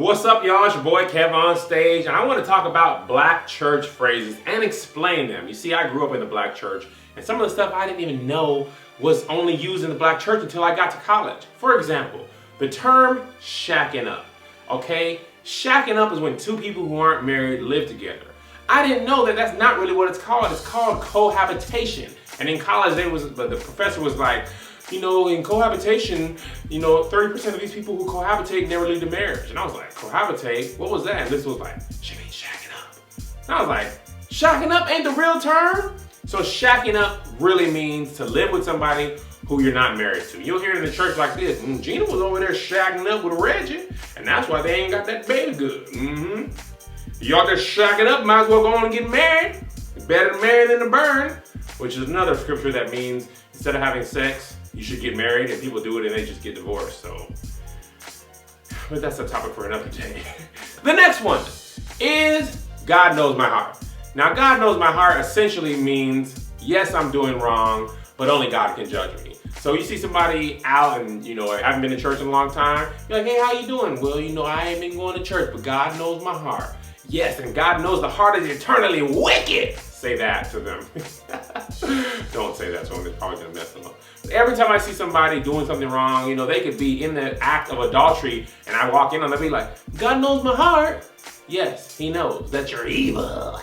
What's up, y'all? It's your boy KevOnStage, and I want to talk about black church phrases and explain them. You see, I grew up in the black church, and some of the stuff I didn't even know was only used in the black church until I got to college. For example, the term shacking up. Okay? Shacking up is when two people who aren't married live together. I didn't know that that's not really what it's called. It's called cohabitation. And in college, the professor was like, you know, in cohabitation, 30% of these people who cohabitate never leave the marriage. And I was like, cohabitate? What was that? And this was like, she means shacking up. And I was like, shacking up ain't the real term? So shacking up really means to live with somebody who you're not married to. You'll hear it in the church like this. Gina was over there shacking up with Reggie, and that's why they ain't got that baby good. Y'all just shacking up, might as well go on and get married. It's better to marry than to burn, which is another scripture that means instead of having sex, you should get married, and people do it and they just get divorced. So, but that's a topic for another day. The next one is God knows my heart. Now, God knows my heart essentially means, yes, I'm doing wrong, but only God can judge me. So you see somebody out and, haven't been to church in a long time, you're like, hey, how you doing? Well, I ain't been going to church, but God knows my heart. Yes, and God knows the heart is eternally wicked. Say that to them. Don't say that to them, it's probably gonna mess them up. But every time I see somebody doing something wrong, they could be in the act of adultery, and I walk in and they'll be like, God knows my heart. Yes, he knows that you're evil.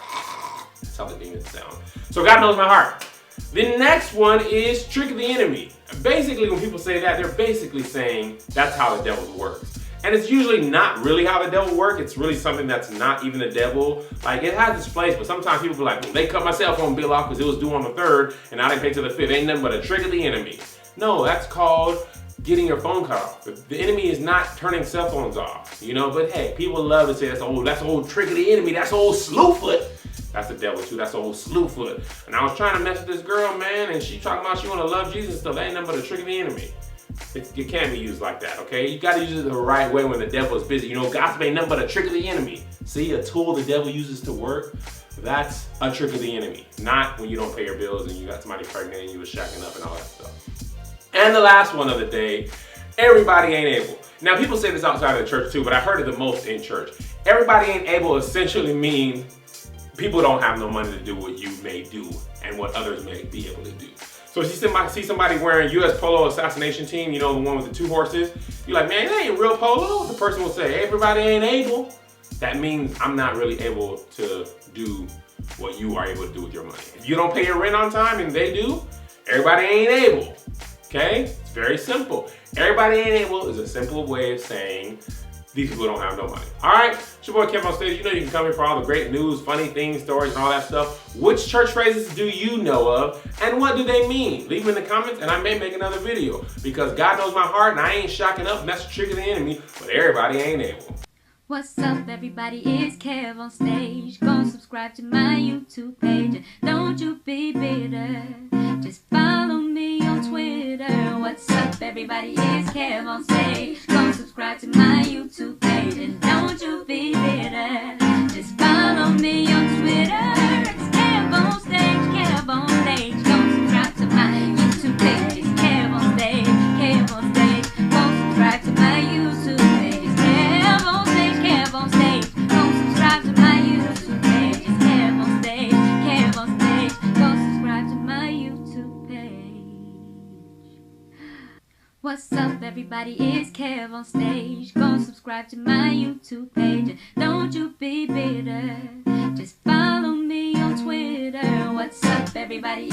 That's how the demons sound. So God knows my heart. The next one is trick of the enemy. Basically, when people say that, they're basically saying that's how the devil works. And it's usually not really how the devil works. It's really something that's not even the devil. Like, it has its place, but sometimes people be like, well, they cut my cell phone bill off because it was due on the 3rd, and now they pay to the 5th. Ain't nothing but a trick of the enemy. No, that's called getting your phone cut off. The enemy is not turning cell phones off, But hey, people love to say that's the old trick of the enemy. That's old Slewfoot. That's the devil too. That's old Slewfoot. And I was trying to mess with this girl, man, and she talking about she want to love Jesus and stuff. That ain't nothing but a trick of the enemy. It can't be used like that, okay? You got to use it the right way when the devil is busy. Gossip ain't nothing but a trick of the enemy. See, a tool the devil uses to work, that's a trick of the enemy. Not when you don't pay your bills and you got somebody pregnant and you was shacking up and all that stuff. And the last one of the day, everybody ain't able. Now, people say this outside of the church too, but I heard it the most in church. Everybody ain't able essentially means people don't have no money to do what you may do and what others may be able to do. So if you see somebody wearing U.S. Polo assassination team, the one with the 2 horses, you're like, man, that ain't real polo. The person will say, everybody ain't able. That means I'm not really able to do what you are able to do with your money. If you don't pay your rent on time and they do, everybody ain't able. Okay? It's very simple. Everybody ain't able is a simple way of saying these people don't have no money. All right, it's your boy KevOnStage. You can come here for all the great news, funny things, stories, and all that stuff. Which church phrases do you know of, and what do they mean? Leave them in the comments, and I may make another video, because God knows my heart, and I ain't shacking up, and that's the trick of the enemy, but everybody ain't able. What's up, everybody? It's KevOnStage. Go subscribe to my YouTube page. Don't you be bitter. Just follow me on Twitter. What's up, everybody? It's KevOnStage. Go subscribe to my YouTube page. And don't you be bitter. Just follow me on Twitter. It's KevOnStage, KevOnStage. Go subscribe to my YouTube page. It's KevOnStage, KevOnStage. Go subscribe to my YouTube page. It's KevOnStage, KevOnStage. Go subscribe to my YouTube page. It's KevOnStage, KevOnStage. Go subscribe to my YouTube page. What's up, everybody? It's KevOnStage. Go subscribe to my YouTube page. Don't you be bitter. Just follow me on Twitter. What's up, everybody?